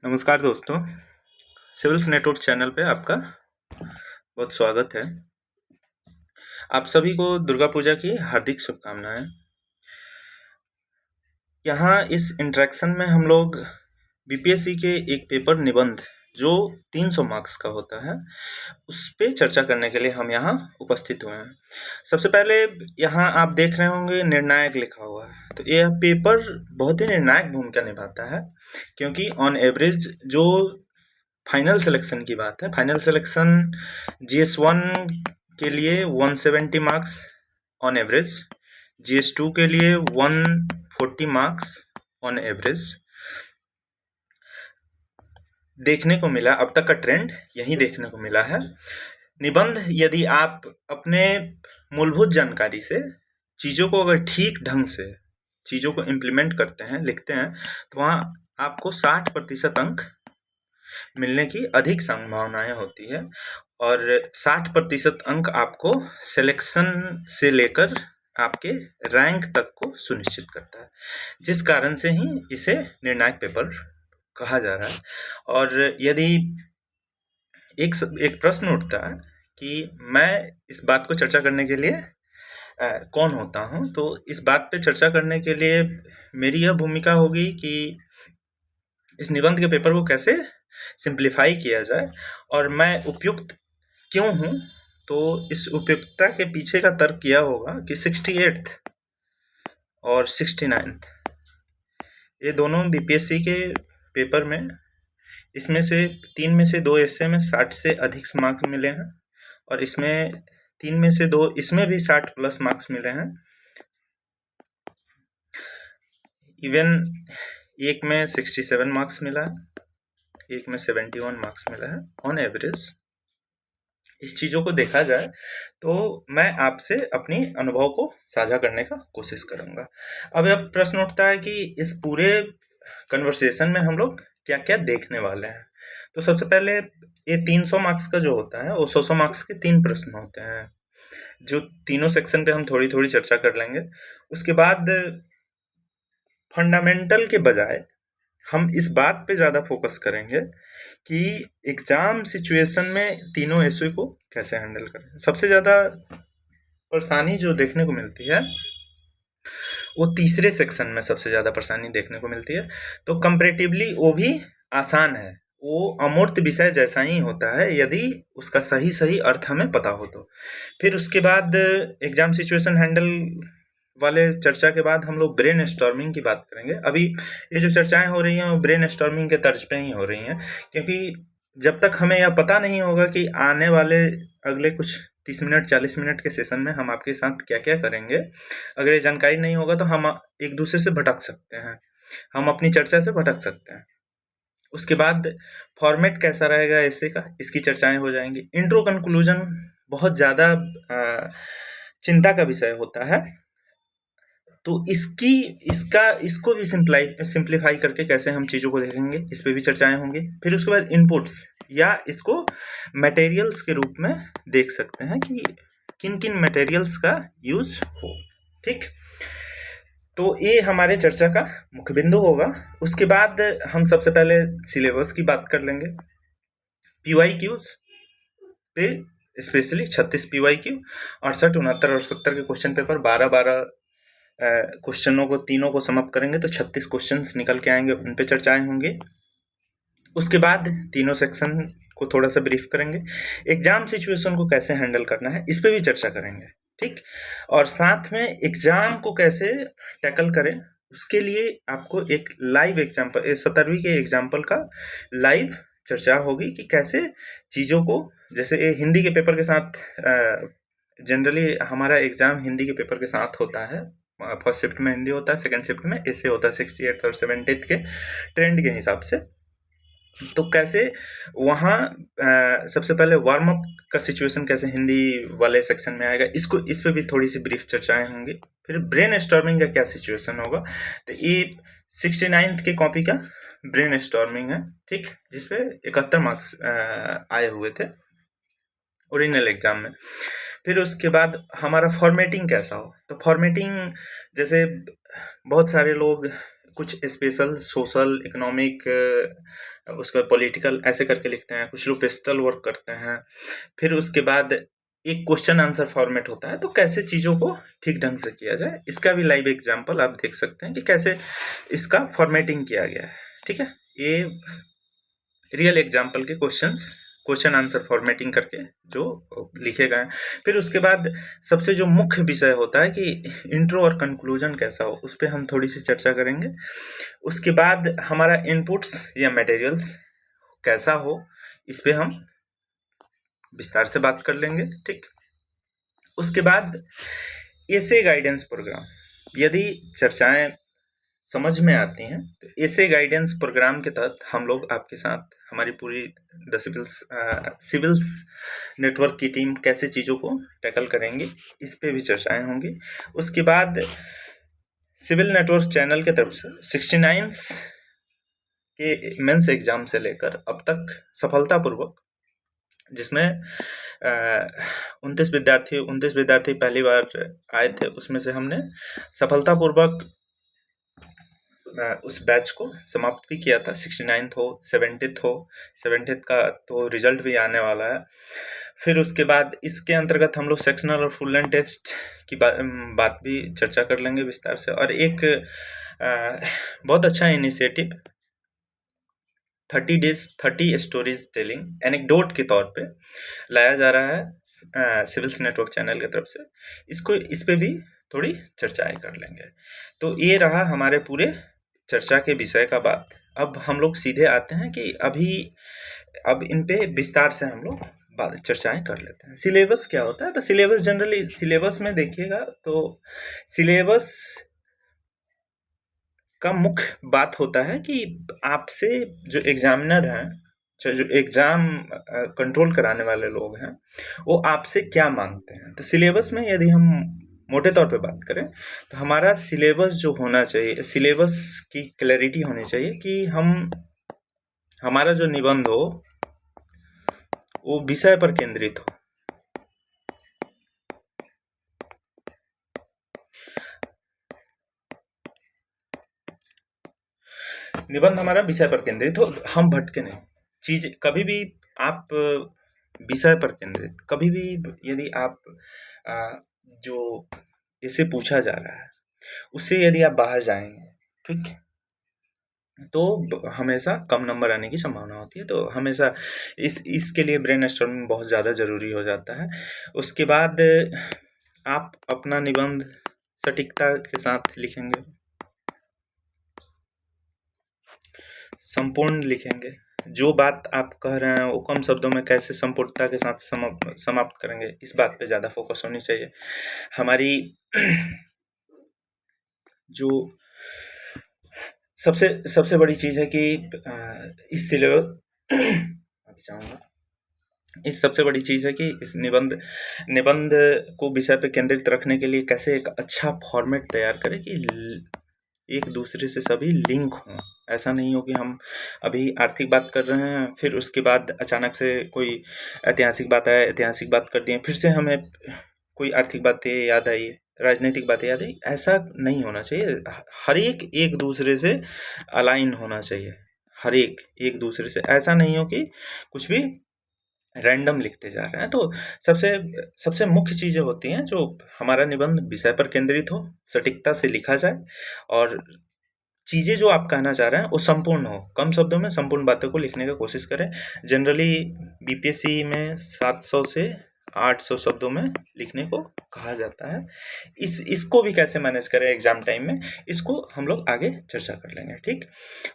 नमस्कार दोस्तों, civils network channel पे आपका बहुत स्वागत है। आप सभी को दुर्गा पूजा की हार्दिक शुभकामनाएं। यहाँ इस इंटरेक्शन में हम लोग बीपीएससी के एक पेपर निबंध जो 300 मार्क्स का होता है उस पे चर्चा करने के लिए हम यहाँ उपस्थित हुए हैं। सबसे पहले यहाँ आप देख रहे होंगे निर्णायक लिखा हुआ है, तो यह पेपर बहुत ही निर्णायक भूमिका निभाता है क्योंकि ऑन एवरेज जो फाइनल सिलेक्शन की बात है, फाइनल सिलेक्शन GS1 के लिए 170 मार्क्स ऑन एवरेज, GS2 के लिए 140 मार्क्स ऑन एवरेज देखने को मिला। अब तक का ट्रेंड यही देखने को मिला है। निबंध यदि आप अपने मूलभूत जानकारी से चीज़ों को अगर ठीक ढंग से चीज़ों को इम्प्लीमेंट करते हैं, लिखते हैं, तो वहाँ आपको 60% अंक मिलने की अधिक संभावनाएं होती है और 60% अंक आपको सिलेक्शन से लेकर आपके रैंक तक को सुनिश्चित करता है, जिस कारण से ही इसे निर्णायक पेपर कहा जा रहा है। और यदि एक प्रश्न उठता है कि मैं इस बात को चर्चा करने के लिए कौन होता हूँ, तो इस बात पे चर्चा करने के लिए मेरी यह भूमिका होगी कि इस निबंध के पेपर को कैसे सिंप्लीफाई किया जाए और मैं उपयुक्त क्यों हूँ। तो इस उपयुक्तता के पीछे का तर्क यह होगा कि 68th और 69th ये दोनों बीपीएससी के पेपर में, इसमें से 3 में से 2 एस्से में 60 से अधिक मार्क्स मिले हैं और इसमें 3 में से 2 इसमें भी 60 प्लस मार्क्स मिले हैं। इवन एक में 67 मार्क्स मिला है, एक में 71 मार्क्स मिला है ऑन एवरेज। इस चीज़ों को देखा जाए तो मैं आपसे अपनी अनुभव को साझा करने का कोशिश करूँगा। अब यह प्रश्न उठता है कि इस पूरे कन्वर्सेशन में हम लोग क्या क्या देखने वाले हैं। तो सबसे पहले ये 300 मार्क्स का जो होता है वो 100 मार्क्स के 3 प्रश्न होते हैं, जो तीनों सेक्शन पे हम थोड़ी थोड़ी चर्चा कर लेंगे। उसके बाद फंडामेंटल के बजाय हम इस बात पे ज़्यादा फोकस करेंगे कि एग्ज़ाम सिचुएशन में तीनों इश्यू को कैसे हैंडल करें। सबसे ज़्यादा परेशानी जो देखने को मिलती है वो तीसरे सेक्शन में सबसे ज़्यादा परेशानी देखने को मिलती है। तो कंपैरेटिवली वो भी आसान है, वो अमूर्त विषय जैसा ही होता है यदि उसका सही सही अर्थ हमें पता हो तो। फिर उसके बाद एग्ज़ाम सिचुएशन हैंडल वाले चर्चा के बाद हम लोग ब्रेन स्टॉर्मिंग की बात करेंगे। अभी ये जो चर्चाएं हो रही हैं वो ब्रेन स्टॉर्मिंग के तर्ज पे ही हो रही हैं, क्योंकि जब तक हमें यह पता नहीं होगा कि आने वाले अगले कुछ 30 मिनट 40 मिनट के सेशन में हम आपके साथ क्या क्या करेंगे, अगर ये जानकारी नहीं होगा तो हम एक दूसरे से भटक सकते हैं, हम अपनी चर्चा से भटक सकते हैं। उसके बाद फॉर्मेट कैसा रहेगा ऐसे का, इसकी चर्चाएं हो जाएंगी। इंट्रो कंक्लूजन बहुत ज़्यादा चिंता का विषय होता है, तो इसको भी सिंप्लीफाई करके कैसे हम चीज़ों को देखेंगे, इस पे भी चर्चाएं होंगी। फिर उसके बाद इनपुट्स या इसको मटेरियल्स के रूप में देख सकते हैं कि किन किन मटेरियल्स का यूज हो। ठीक, तो ये हमारे चर्चा का मुख्य बिंदु होगा। उसके बाद हम सबसे पहले सिलेबस की बात कर लेंगे। PYQs पे स्पेशली 36 PYQ, 68, 69 और 70 के क्वेश्चन पेपर 12-12 क्वेश्चनों को तीनों को समअप करेंगे तो 36 क्वेश्चंस निकल के आएंगे, उन पे चर्चाएं होंगी। उसके बाद तीनों सेक्शन को थोड़ा सा ब्रीफ करेंगे। एग्जाम सिचुएशन को कैसे हैंडल करना है इस पे भी चर्चा करेंगे। ठीक, और साथ में एग्जाम को कैसे टैकल करें उसके लिए आपको एक लाइव एग्जाम्पल, 17वीं के एग्जाम्पल का लाइव चर्चा होगी कि कैसे चीज़ों को, जैसे ये हिंदी के पेपर के साथ जनरली हमारा एग्जाम हिंदी के पेपर के साथ होता है। फर्स्ट शिफ्ट में हिंदी होता है, सेकंड शिफ्ट में ऐसे होता है 68 और 70 के ट्रेंड के हिसाब से। तो कैसे वहाँ सबसे पहले वार्म अप का सिचुएशन कैसे हिंदी वाले सेक्शन में आएगा, इस पे भी थोड़ी सी ब्रीफ चर्चाएं होंगी। फिर ब्रेन स्टॉर्मिंग का क्या सिचुएशन होगा, तो ये 69th के कॉपी का ब्रेन स्टॉर्मिंग है। ठीक, जिसपे 71 मार्क्स आए हुए थे ओरिजिनल एग्जाम में। फिर उसके बाद हमारा फॉर्मेटिंग कैसा हो, तो फॉर्मेटिंग जैसे बहुत सारे लोग कुछ स्पेशल सोशल इकोनॉमिक उसका पॉलिटिकल ऐसे करके लिखते हैं, कुछ लोग पेस्टल वर्क करते हैं। फिर उसके बाद एक क्वेश्चन आंसर फॉर्मेट होता है, तो कैसे चीज़ों को ठीक ढंग से किया जाए, इसका भी लाइव एग्जांपल आप देख सकते हैं कि कैसे इसका फॉर्मेटिंग किया गया है। ठीक है, ये रियल एग्जांपल के क्वेश्चन आंसर फॉर्मेटिंग करके जो लिखे गए हैं। फिर उसके बाद सबसे जो मुख्य विषय होता है कि इंट्रो और कंक्लूजन कैसा हो, उस पर हम थोड़ी सी चर्चा करेंगे। उसके बाद हमारा इनपुट्स या मटेरियल्स कैसा हो, इस पे हम विस्तार से बात कर लेंगे। ठीक, उसके बाद एसे गाइडेंस प्रोग्राम, यदि चर्चाएं समझ में आती हैं तो ऐसे गाइडेंस प्रोग्राम के तहत हम लोग आपके साथ हमारी पूरी द सिविल्स नेटवर्क की टीम कैसे चीज़ों को टैकल करेंगे, इस पे भी चर्चाएं होंगी। उसके बाद सिविल नेटवर्क चैनल के तरफ से 69 के मेंस एग्जाम से लेकर अब तक सफलतापूर्वक, जिसमें 29 विद्यार्थी पहली बार आए थे, उसमें से हमने सफलतापूर्वक उस बैच को समाप्त भी किया था। 69th हो, 70th का तो रिजल्ट भी आने वाला है। फिर उसके बाद इसके अंतर्गत हम लोग सेक्शनल और फुल लेंथ टेस्ट की बात भी चर्चा कर लेंगे विस्तार से। और एक बहुत अच्छा initiative 30 days 30 stories telling anecdote के तौर पे लाया जा रहा है सिविल्स नेटवर्क चैनल की तरफ से। इस पे भी थोड़ी चर्चाएं कर लेंगे। तो ये रहा हमारे पूरे चर्चा के विषय का बात। अब हम लोग सीधे आते हैं कि अब इन पे विस्तार से हम लोग चर्चाएं कर लेते हैं। सिलेबस क्या होता है, तो सिलेबस जनरली सिलेबस में देखिएगा तो सिलेबस का मुख्य बात होता है कि आपसे जो एग्जामिनर हैं, जो एग्जाम कंट्रोल कराने वाले लोग हैं, वो आपसे क्या मांगते हैं। तो सिलेबस में यदि हम मोटे तौर पे बात करें तो हमारा सिलेबस जो होना चाहिए, सिलेबस की क्लैरिटी होनी चाहिए कि हमारा जो निबंध हो वो विषय पर केंद्रित हो। निबंध हमारा विषय पर केंद्रित हो, हम भटके नहीं। चीज कभी भी आप विषय पर केंद्रित, कभी भी यदि आप जो इसे पूछा जा रहा है उससे यदि आप बाहर जाएंगे, ठीक, तो हमेशा कम नंबर आने की संभावना होती है। तो हमेशा इसके लिए ब्रेनस्टॉर्मिंग बहुत ज़्यादा ज़रूरी हो जाता है। उसके बाद आप अपना निबंध सटीकता के साथ लिखेंगे, संपूर्ण लिखेंगे। जो बात आप कह रहे हैं वो कम शब्दों में कैसे संपूर्णता के साथ समाप्त करेंगे, इस बात पे ज़्यादा फोकस होनी चाहिए। हमारी जो सबसे बड़ी चीज़ है कि इस सिलेबस इस सबसे बड़ी चीज़ है कि इस निबंध को विषय पे केंद्रित रखने के लिए कैसे एक अच्छा फॉर्मेट तैयार करें कि एक दूसरे से सभी लिंक हों। ऐसा नहीं हो कि हम अभी आर्थिक बात कर रहे हैं, फिर उसके बाद अचानक से कोई ऐतिहासिक बात आए, ऐतिहासिक बात कर दिए, फिर से हमें कोई आर्थिक बातें याद आई, राजनीतिक बातें याद आई। ऐसा नहीं होना चाहिए। हर एक दूसरे से अलाइन होना चाहिए, हर एक दूसरे से। ऐसा नहीं हो कि कुछ भी रैंडम लिखते जा रहे हैं। तो सबसे मुख्य चीज़ें होती हैं जो हमारा निबंध विषय पर केंद्रित हो, सटीकता से लिखा जाए और चीज़ें जो आप कहना चाह रहे हैं वो संपूर्ण हो। कम शब्दों में संपूर्ण बातों को लिखने का कोशिश करें। जनरली बीपीएससी में 700 से 800 शब्दों में लिखने को कहा जाता है। इसको भी कैसे मैनेज करें एग्जाम टाइम में, इसको हम लोग आगे चर्चा कर लेंगे। ठीक,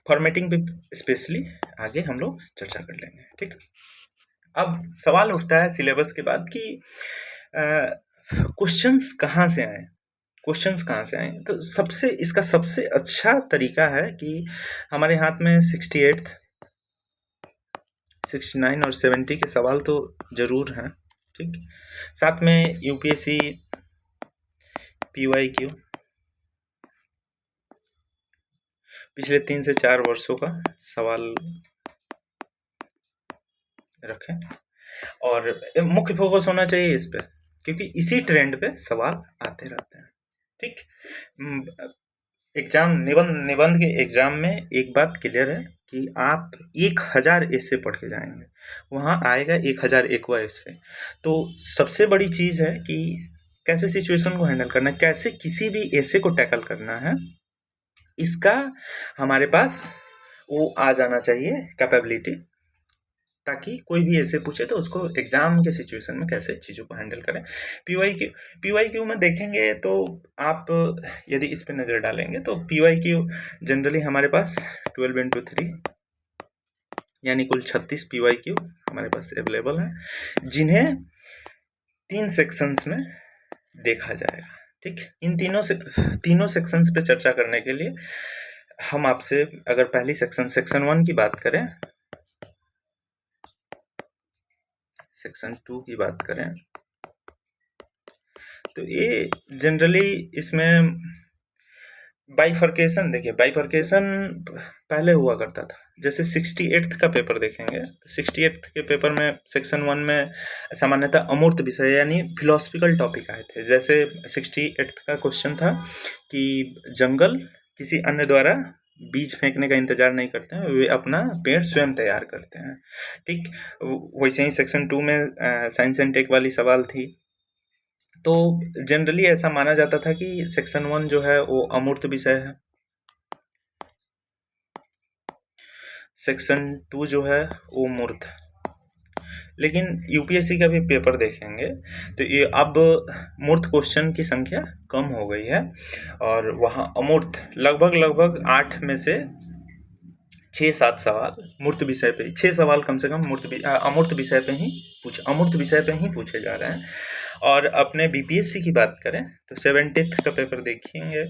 फॉर्मेटिंग पे स्पेशली आगे हम लोग चर्चा कर लेंगे। ठीक, अब सवाल उठता है सिलेबस के बाद कि क्वेश्चंस कहाँ से आए। तो इसका सबसे अच्छा तरीका है कि हमारे हाथ में 68, 69 और 70 के सवाल तो जरूर हैं। ठीक, साथ में यूपीएससी PYQ पिछले 3 से 4 वर्षों का सवाल रखें और मुख्य फोकस होना चाहिए इस पे, क्योंकि इसी ट्रेंड पे सवाल आते रहते हैं। ठीक, एग्जाम निबंध के एग्जाम में एक बात क्लियर है कि आप 1000 ऐसे पढ़ के जाएंगे, वहाँ आएगा 1000 एकवा ऐसे। तो सबसे बड़ी चीज़ है कि कैसे सिचुएशन को हैंडल करना है, कैसे किसी भी ऐसे को टैकल करना है, इसका हमारे पास वो आ जाना चाहिए कैपेबिलिटी, ताकि कोई भी ऐसे पूछे तो उसको एग्जाम के सिचुएशन में कैसे चीज़ों को हैंडल करें। पीवाई क्यू में देखेंगे तो आप यदि इस पे नज़र डालेंगे तो पीवाई क्यू जनरली हमारे पास 12x3 यानी कुल 36 पीवाई क्यू हमारे पास अवेलेबल है, जिन्हें 3 सेक्शंस में देखा जाएगा। ठीक, इन तीनों सेक्शंस पे चर्चा करने के लिए हम आपसे अगर पहली सेक्शन 1 की बात करें, सेक्शन 2 की बात करें, तो ये जनरली इसमें बाइफर्केशन, देखिए बाइफर्केशन पहले हुआ करता था। जैसे 68th का पेपर देखेंगे तो 68th के पेपर में सेक्शन 1 में सामान्यतः अमूर्त विषय यानी फिलोसफिकल टॉपिक आए थे। जैसे 68th का क्वेश्चन था कि जंगल किसी अन्य द्वारा बीज फेंकने का इंतजार नहीं करते हैं, वे अपना पेड़ स्वयं तैयार करते हैं। ठीक, वैसे ही सेक्शन 2 में साइंस एंड टेक वाली सवाल थी। तो जनरली ऐसा माना जाता था कि सेक्शन 1 जो है वो अमूर्त विषय है, सेक्शन 2 जो है वो मूर्त। लेकिन यूपीएससी का भी पेपर देखेंगे तो ये अब मूर्त क्वेश्चन की संख्या कम हो गई है और वहाँ अमूर्त लगभग 8 में से 6-7 सवाल मूर्त विषय पे, 6 सवाल कम से कम अमूर्त विषय पे ही पूछे जा रहे हैं। और अपने बीपीएससी की बात करें तो 70th का पेपर देखेंगे,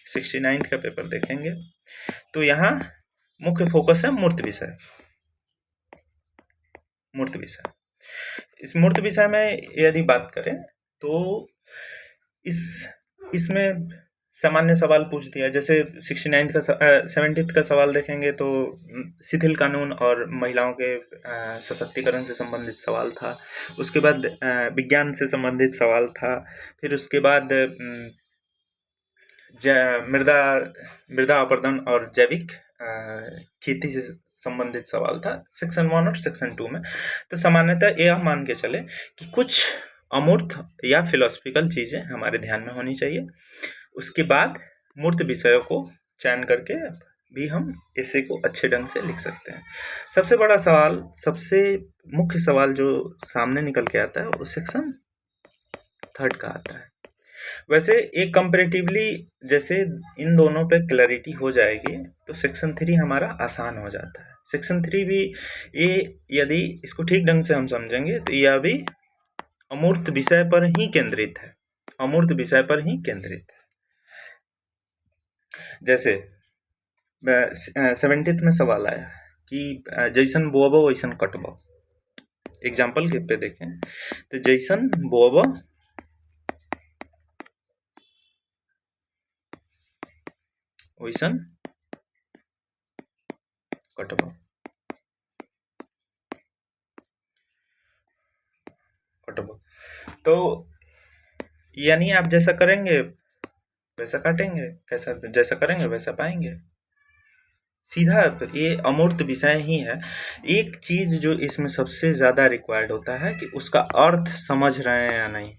69th का पेपर देखेंगे, तो यहाँ मुख्य फोकस है मूर्त विषय। इस मूर्त विषय में यदि बात करें तो इसमें सामान्य सवाल पूछ दिया। जैसे 70th का सवाल देखेंगे तो शिथिल कानून और महिलाओं के सशक्तिकरण से संबंधित सवाल था। उसके बाद विज्ञान से संबंधित सवाल था। फिर उसके बाद मृदा अपरदन और जैविक खेती से संबंधित सवाल था सेक्शन 1 और सेक्शन 2 में। तो सामान्यतः यह मान के चले कि कुछ अमूर्त या फिलोसफिकल चीज़ें हमारे ध्यान में होनी चाहिए। उसके बाद मूर्त विषयों को चयन करके भी हम ऐसे को अच्छे ढंग से लिख सकते हैं। सबसे बड़ा सवाल, सबसे मुख्य सवाल जो सामने निकल के आता है वो सेक्शन 3 का आता है। वैसे एक कंपैरेटिवली जैसे इन दोनों पे क्लैरिटी हो जाएगी तो सेक्शन 3 हमारा आसान हो जाता है। सेक्शन 3 भी ये यदि इसको ठीक ढंग से हम समझेंगे तो यह भी अमूर्त विषय पर ही केंद्रित है, अमूर्त विषय पर ही केंद्रित है। जैसे 70th में सवाल आया कि जैसन बोअब वैसन कटब। एग्जाम्पल के पे देखें तो जैसन बोअब वैसन कटब। तो यानी आप जैसा करेंगे वैसा काटेंगे, जैसा करेंगे वैसा पाएंगे। सीधा ये अमूर्त विषय ही है। एक चीज जो इसमें सबसे ज्यादा रिक्वायर्ड होता है कि उसका अर्थ समझ रहे हैं या नहीं,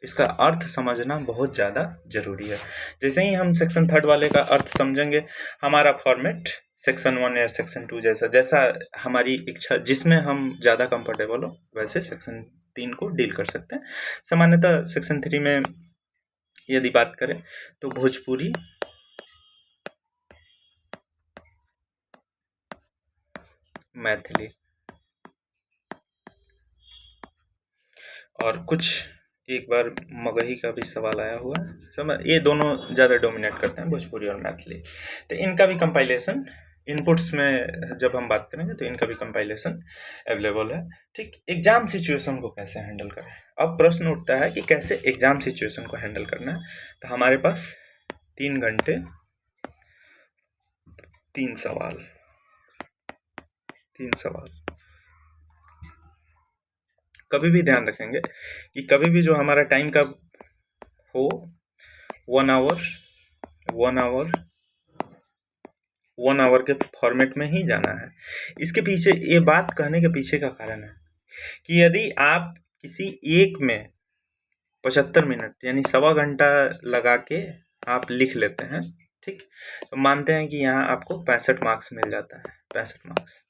इसका अर्थ समझना बहुत ज़्यादा जरूरी है। जैसे ही हम सेक्शन 3 वाले का अर्थ समझेंगे, हमारा फॉर्मेट सेक्शन 1 या सेक्शन 2 जैसा हमारी इच्छा, जिसमें हम ज़्यादा कंफर्टेबल हो वैसे सेक्शन 3 को डील कर सकते हैं। सामान्यतः सेक्शन 3 में यदि बात करें तो भोजपुरी, मैथिली और कुछ एक बार मगही का भी सवाल आया हुआ है। ये दोनों ज़्यादा डोमिनेट करते हैं, भोजपुरी और मैथिली। तो इनका भी कंपाइलेशन इनपुट्स में जब हम बात करेंगे तो इनका भी कंपाइलेशन अवेलेबल है। ठीक, एग्जाम सिचुएशन को कैसे हैंडल करें। अब प्रश्न उठता है कि कैसे एग्जाम सिचुएशन को हैंडल करना है। तो हमारे पास 3 घंटे 3 सवाल, कभी भी ध्यान रखेंगे कि कभी भी जो हमारा टाइम का हो 1 आवर वन आवर के फॉर्मेट में ही जाना है। इसके पीछे, ये बात कहने के पीछे का कारण है कि यदि आप किसी एक में 75 मिनट यानी सवा घंटा लगा के आप लिख लेते हैं, ठीक, तो मानते हैं कि यहाँ आपको 65 मार्क्स मिल जाता है, 65 मार्क्स,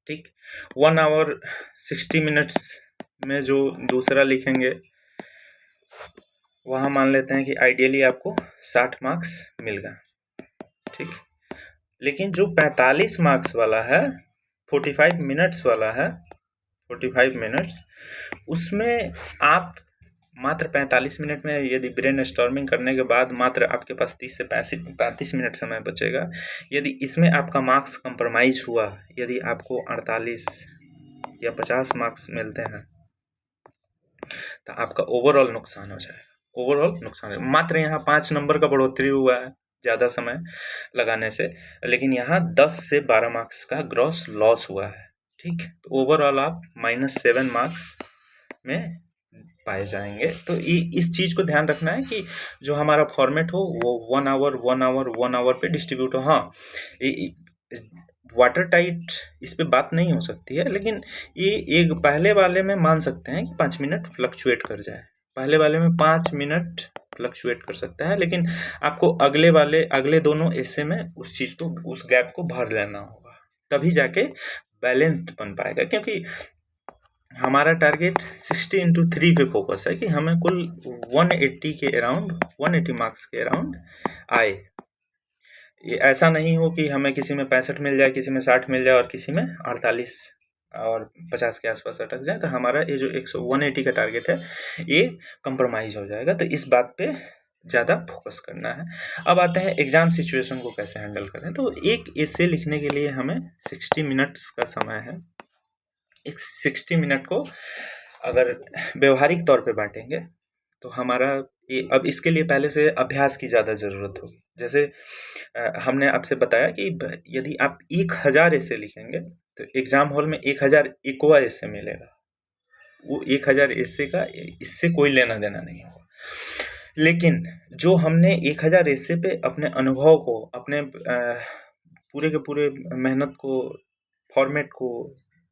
ठीक। 1 आवर 60 मिनट्स में जो दूसरा लिखेंगे वहाँ मान लेते हैं कि आइडियली आपको 60 मार्क्स मिल गए, ठीक। लेकिन जो 45 मार्क्स वाला है, 45 मिनट्स वाला है, 45 मिनट्स, उसमें आप मात्र 45 मिनट में यदि ब्रेन स्टॉर्मिंग करने के बाद मात्र आपके पास 30 से 35 मिनट समय बचेगा। यदि इसमें आपका मार्क्स कंप्रोमाइज हुआ, यदि आपको 48 या 50 मार्क्स मिलते हैं, तो आपका ओवरऑल नुकसान हो जाएगा, ओवरऑल नुकसान। मात्र यहाँ 5 नंबर का बढ़ोतरी हुआ है ज़्यादा समय लगाने से, लेकिन यहाँ 10 से 12 मार्क्स का ग्रॉस लॉस हुआ है, ठीक। तो ओवरऑल आप -7 मार्क्स में पाए जाएंगे। तो इस चीज़ को ध्यान रखना है कि जो हमारा फॉर्मेट हो वो 1 आवर 1 आवर 1 आवर पे डिस्ट्रीब्यूट हो। हाँ, वाटर टाइट इस पे बात नहीं हो सकती है, लेकिन ये एक पहले वाले में मान सकते हैं कि 5 मिनट फ्लक्चुएट कर जाए, पहले वाले में 5 मिनट फ्लक्चुएट कर सकता है, लेकिन आपको अगले दोनों एसे में उस चीज़ को, उस गैप को भर लेना होगा, तभी जाके बैलेंस्ड बन पाएगा। क्योंकि हमारा टारगेट 60x3 पे फोकस है कि हमें कुल 180 के अराउंड, 180 मार्क्स के अराउंड आए। ये ऐसा नहीं हो कि हमें किसी में 65 मिल जाए, किसी में 60 मिल जाए और किसी में 48 और 50 के आसपास अटक जाए, तो हमारा ये जो 180 का टारगेट है ये कंप्रोमाइज़ हो जाएगा। तो इस बात पे ज़्यादा फोकस करना है। अब आते हैं एग्ज़ाम सिचुएशन को कैसे हैंडल करें। तो एक एसे लिखने के लिए हमें 60 मिनट्स का समय है। एक 60 मिनट को अगर व्यवहारिक तौर पे बांटेंगे तो हमारा ये, अब इसके लिए पहले से अभ्यास की ज़्यादा ज़रूरत होगी। जैसे हमने आपसे बताया कि यदि आप 1000 ऐसे लिखेंगे तो एग्ज़ाम हॉल में 1001वां ऐसे मिलेगा। वो 1000 ऐसे का इससे कोई लेना देना नहीं होगा। लेकिन जो हमने 1000 ऐसे पे अपने अनुभव को, अपने पूरे के पूरे मेहनत को, फॉर्मेट को,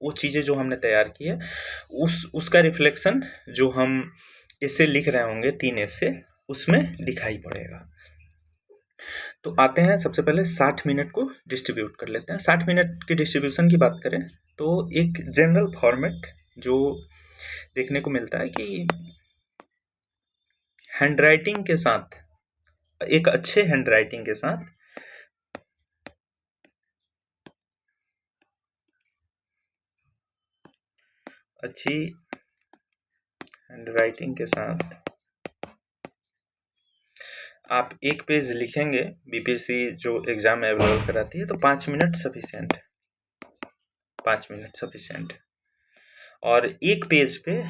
वो चीज़ें जो हमने तैयार की है, उसका रिफ्लेक्शन जो हम ऐसे लिख रहे होंगे 3 ऐसे, उसमें दिखाई पड़ेगा। तो आते हैं सबसे पहले 60 मिनट को डिस्ट्रीब्यूट कर लेते हैं। 60 मिनट के डिस्ट्रीब्यूशन की बात करें तो एक जनरल फॉर्मेट जो देखने को मिलता है कि हैंडराइटिंग के साथ, एक अच्छे हैंडराइटिंग के साथ अच्छी हैंडराइटिंग के साथ आप एक पेज लिखेंगे, बीपीएससी जो एग्ज़ाम अवेलेबल कराती है, तो 5 मिनट सफिशिएंट है, 5 मिनट सफिशिएंट है। और एक पेज पे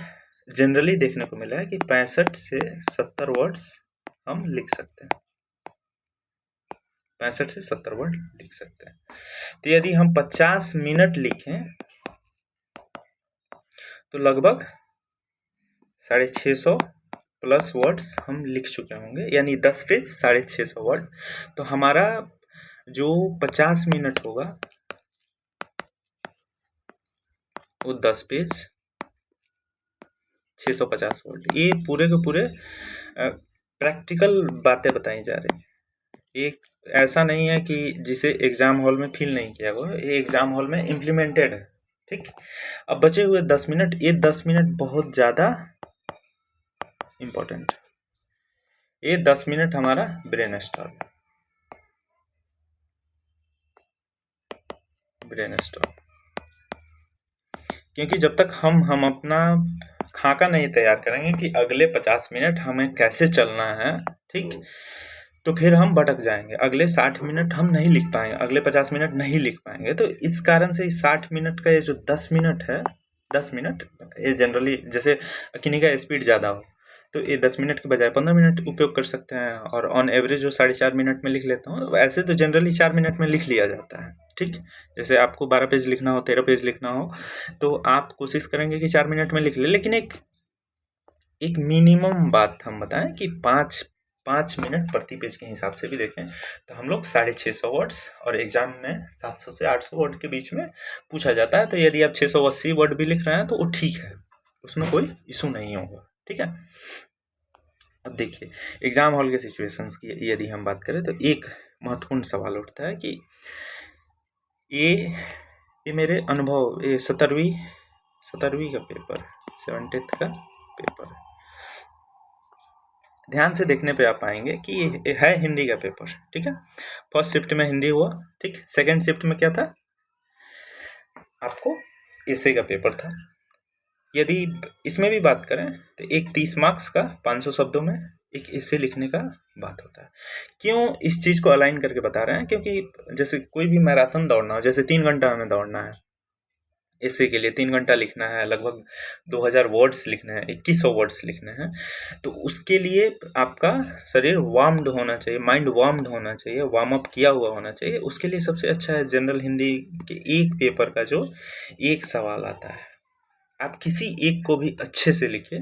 जनरली देखने को मिला है कि 65 से 70 वर्ड्स हम लिख सकते हैं, 65 से 70 वर्ड लिख सकते हैं। तो यदि हम 50 मिनट लिखें तो लगभग 650 प्लस वर्ड्स हम लिख चुके होंगे, यानी 10 पेज 650 वर्ड। तो हमारा जो 50 मिनट होगा वो 10 पेज 650 वर्ड। ये पूरे के पूरे प्रैक्टिकल बातें बताई जा रही हैं। एक ऐसा नहीं है कि जिसे एग्ज़ाम हॉल में फील नहीं किया हुआ, ये एग्ज़ाम हॉल में इम्प्लीमेंटेड है, ठीक। अब बचे हुए 10 मिनट, ये 10 मिनट बहुत ज़्यादा इम्पोर्टेंट है। ये 10 मिनट हमारा ब्रेन स्टॉर्म, क्योंकि जब तक हम अपना खाका नहीं तैयार करेंगे कि अगले 50 मिनट हमें कैसे चलना है, ठीक, तो फिर हम भटक जाएंगे। अगले 60 मिनट हम नहीं लिख पाएंगे, अगले 50 मिनट नहीं लिख पाएंगे। तो इस कारण से 60 मिनट का ये जो 10 मिनट है, 10 मिनट ये जनरली, जैसे किन्हीं का स्पीड ज़्यादा हो तो ये 10 मिनट के बजाय 15 मिनट उपयोग कर सकते हैं, और ऑन एवरेज जो 4.5 मिनट में लिख लेता हूँ, ऐसे तो जनरली 4 मिनट में लिख लिया जाता है, ठीक। जैसे आपको 12 पेज लिखना हो, 13 पेज लिखना हो, तो आप कोशिश करेंगे कि 4 मिनट में लिख ले। लेकिन एक मिनिमम बात हम बताएं कि 5 मिनट प्रति पेज के हिसाब से भी देखें तो हम लोग 650 वर्ड्स, और एग्जाम में 700 से 800 वर्ड के बीच में पूछा जाता है। तो यदि आप 680 वर्ड भी लिख रहे हैं तो वो ठीक है, उसमें कोई इशू नहीं होगा, ठीक है। अब देखिए एग्जाम हॉल के सिचुएशंस की यदि हम बात करें तो एक महत्वपूर्ण सवाल उठता है कि ये मेरे अनुभव, ये 17वीं का पेपर, 70th का पेपर है। ध्यान से देखने पे आप पाएंगे कि ये है हिंदी का पेपर, ठीक है। फर्स्ट शिफ्ट में हिंदी हुआ, ठीक। सेकंड शिफ्ट में क्या था, आपको एसे का पेपर था। यदि इसमें भी बात करें तो एक 30 मार्क्स का 500 शब्दों में एक एसे लिखने का बात होता है। क्यों इस चीज़ को अलाइन करके बता रहे हैं, क्योंकि जैसे कोई भी मैराथन दौड़ना हो, जैसे 3 घंटा हमें दौड़ना है, एसे के लिए 3 घंटा लिखना है, लगभग 2000 वर्ड्स लिखने हैं, 2100 वर्ड्स लिखने हैं, तो उसके लिए आपका शरीर वार्म्ड होना चाहिए, माइंड वार्म्ड होना चाहिए, वार्म अप किया हुआ होना चाहिए। उसके लिए सबसे अच्छा है जनरल हिंदी के एक पेपर का जो एक सवाल आता है, आप किसी एक को भी अच्छे से लिखिए।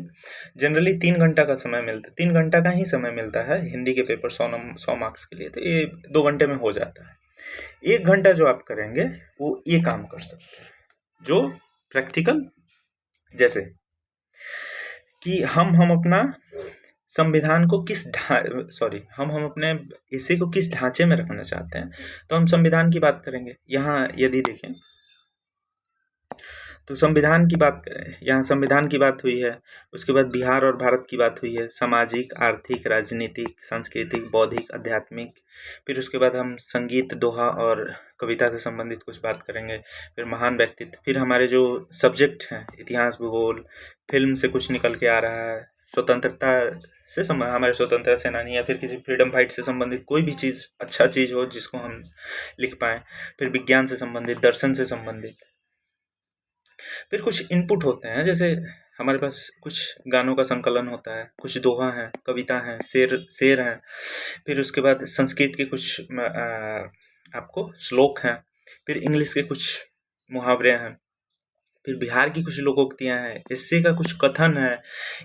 जनरली 3 घंटा का समय मिलता है, 3 घंटा का ही समय मिलता है हिंदी के पेपर 100 मार्क्स के लिए, तो ये 2 घंटे में हो जाता है। 1 घंटा जो आप करेंगे वो ये काम कर सकते हैं, जो प्रैक्टिकल, जैसे कि हम अपना संविधान को हम अपने इसे को किस ढांचे में रखना चाहते हैं, तो हम संविधान की बात करेंगे। यहाँ यदि देखें तो संविधान की बात करें, यहाँ संविधान की बात हुई है, उसके बाद बिहार और भारत की बात हुई है, सामाजिक, आर्थिक, राजनीतिक, सांस्कृतिक, बौद्धिक, आध्यात्मिक, फिर उसके बाद हम संगीत, दोहा और कविता से संबंधित कुछ बात करेंगे, फिर महान व्यक्तित्व, फिर हमारे जो सब्जेक्ट हैं इतिहास, भूगोल, फिल्म से कुछ निकल के आ रहा है, स्वतंत्रता से हमारे स्वतंत्रता सेनानी या फिर किसी फ्रीडम फाइट से संबंधित कोई भी चीज़, अच्छा चीज़ हो जिसको हम लिख पाएँ, फिर विज्ञान से संबंधित, दर्शन से संबंधित, फिर कुछ इनपुट होते हैं, जैसे हमारे पास कुछ गानों का संकलन होता है, कुछ दोहा हैं, कविता हैं, शेर हैं, फिर उसके बाद संस्कृत के कुछ आपको श्लोक हैं, फिर इंग्लिश के कुछ मुहावरे हैं, फिर बिहार की कुछ लोकोक्तियाँ हैं, एस्से का कुछ कथन है,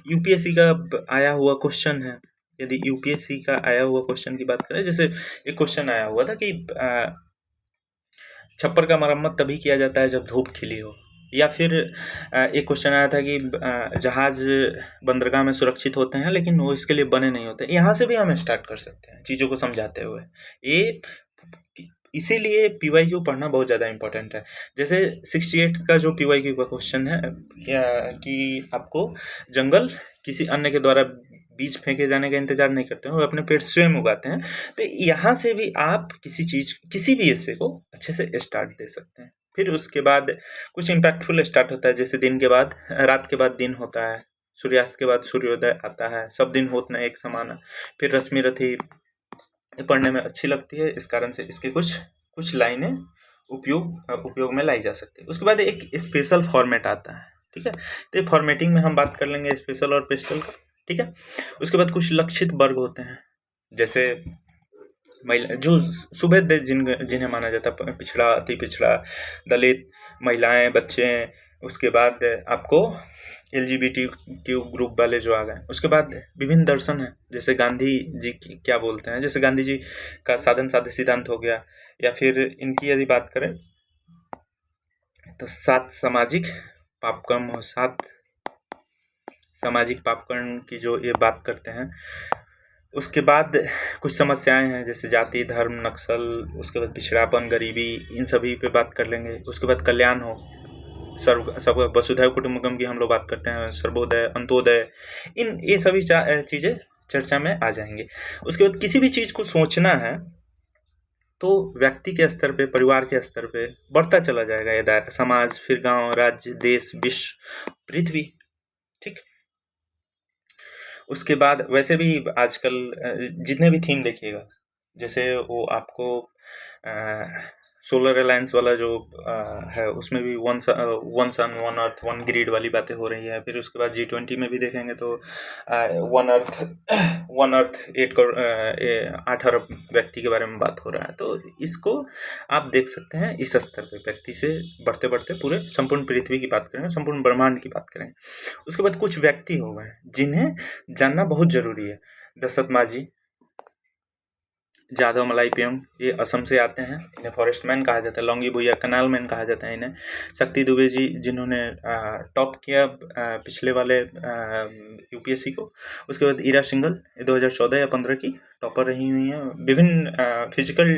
यूपीएससी का आया हुआ क्वेश्चन है। यदि यूपीएससी का आया हुआ क्वेश्चन की बात करें, जैसे एक क्वेश्चन आया हुआ था कि छप्पर का मरम्मत तभी किया जाता है जब धूप खिली हो, या फिर एक क्वेश्चन आया था कि जहाज बंदरगाह में सुरक्षित होते हैं लेकिन वो इसके लिए बने नहीं होते। यहाँ से भी हम स्टार्ट कर सकते हैं चीज़ों को समझाते हुए। ये इसीलिए पीवाईक्यू पढ़ना बहुत ज़्यादा इम्पोर्टेंट है। जैसे 68 का जो पीवाईक्यू का क्वेश्चन है कि आपको जंगल किसी अन्य के द्वारा बीज फेंके जाने का इंतजार नहीं करते हैं, वो अपने पेड़ स्वयं उगाते हैं। तो यहाँ से भी आप किसी भी एसे को अच्छे से स्टार्ट दे सकते हैं। फिर उसके बाद कुछ इम्पैक्टफुल स्टार्ट होता है, जैसे दिन के बाद रात के बाद दिन होता है, सूर्यास्त के बाद सूर्योदय आता है, सब दिन होत न एक समान। फिर रश्मि रथी पढ़ने में अच्छी लगती है, इस कारण से इसके कुछ लाइनें उपयोग में लाई जा सकती है। उसके बाद एक स्पेशल फॉर्मेट आता है, ठीक है। तो फॉर्मेटिंग में हम बात कर लेंगे स्पेशल और पेस्टल का, ठीक है। उसके बाद कुछ लक्षित वर्ग होते हैं, जैसे महिला जो सुभेद्य जिन्हें माना जाता है, पिछड़ा, अति पिछड़ा, दलित, महिलाएं, बच्चे। उसके बाद आपको LGBTQ ग्रुप वाले जो आ गए। उसके बाद विभिन्न दर्शन हैं, जैसे गांधी जी क्या बोलते हैं, जैसे गांधी जी का साधन साध्य सिद्धांत हो गया, या फिर इनकी यदि बात करें तो 7 सामाजिक पापकर्म की जो ये बात करते हैं। उसके बाद कुछ समस्याएं हैं, जैसे जाति, धर्म, नक्सल, उसके बाद पिछड़ापन, गरीबी, इन सभी पे बात कर लेंगे। उसके बाद कल्याण हो, सब वसुधैव कुटुंबकम की हम लोग बात करते हैं, सर्वोदय, अंत्योदय, ये सभी चीज़ें चर्चा में आ जाएंगे। उसके बाद किसी भी चीज़ को सोचना है तो व्यक्ति के स्तर पे, परिवार के स्तर पे बढ़ता चला जाएगा ये दायरा, समाज, फिर गांव, राज्य, देश, विश्व, पृथ्वी, ठीक। उसके बाद वैसे भी आजकल जितने भी थीम देखिएगा, जैसे वो आपको सोलर अलायंस वाला जो है, उसमें भी वन सन, वन अर्थ, वन ग्रिड वाली बातें हो रही है। फिर उसके बाद G20 में भी देखेंगे तो वन अर्थ 8 अरब व्यक्ति के बारे में बात हो रहा है। तो इसको आप देख सकते हैं इस स्तर पे, व्यक्ति से बढ़ते बढ़ते पूरे संपूर्ण पृथ्वी की बात करेंगे, संपूर्ण ब्रह्मांड की बात करेंगे। उसके बाद कुछ व्यक्ति हो गए जिन्हें जानना बहुत जरूरी है, दशरथ माझी, जादव मलाई पेंग, ये असम से आते हैं, इन्हें फॉरेस्ट मैन कहा जाता है। लॉन्गी भुइया कनाल मैन कहा जाता है इन्हें। शक्ति दुबे जी जिन्होंने टॉप किया पिछले वाले यूपीएससी को। उसके बाद ईरा सिंघल, 2014 या 15 की टॉपर रही हुई हैं। विभिन्न फिजिकल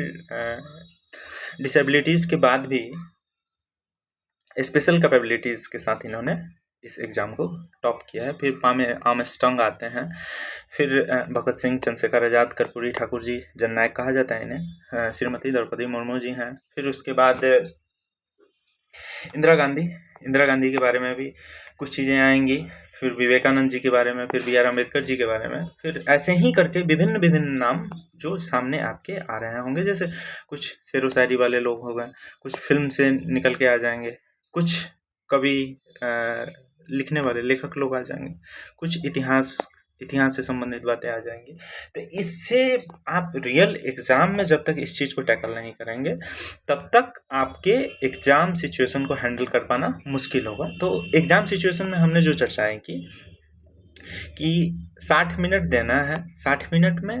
डिसेबिलिटीज़ के बाद भी स्पेशल कैपेबिलिटीज़ के साथ इन्होंने इस एग्ज़ाम को टॉप किया है। फिर पामे आर्मस्ट्रांग आते हैं। फिर भगत सिंह, चंद्रशेखर आज़ाद, कर्पूरी ठाकुर जी, जननायक कहा जाता है इन्हें। श्रीमती द्रौपदी मुर्मू जी हैं। फिर उसके बाद इंदिरा गांधी के बारे में भी कुछ चीज़ें आएंगी। फिर विवेकानंद जी के बारे में, फिर बी आर अम्बेडकर जी के बारे में। फिर ऐसे ही करके विभिन्न नाम जो सामने आपके आ रहे होंगे। जैसे कुछ शेर व शायरी वाले लोग हो गए, कुछ फिल्म से निकल के आ जाएंगे, कुछ कवि लिखने वाले लेखक लोग आ जाएंगे, कुछ इतिहास से संबंधित बातें आ जाएंगी। तो इससे आप रियल एग्ज़ाम में जब तक इस चीज़ को टैकल नहीं करेंगे तब तक आपके एग्ज़ाम सिचुएशन को हैंडल कर पाना मुश्किल होगा। तो एग्ज़ाम सिचुएशन में हमने जो चर्चाएं की कि 60 मिनट देना है, 60 मिनट में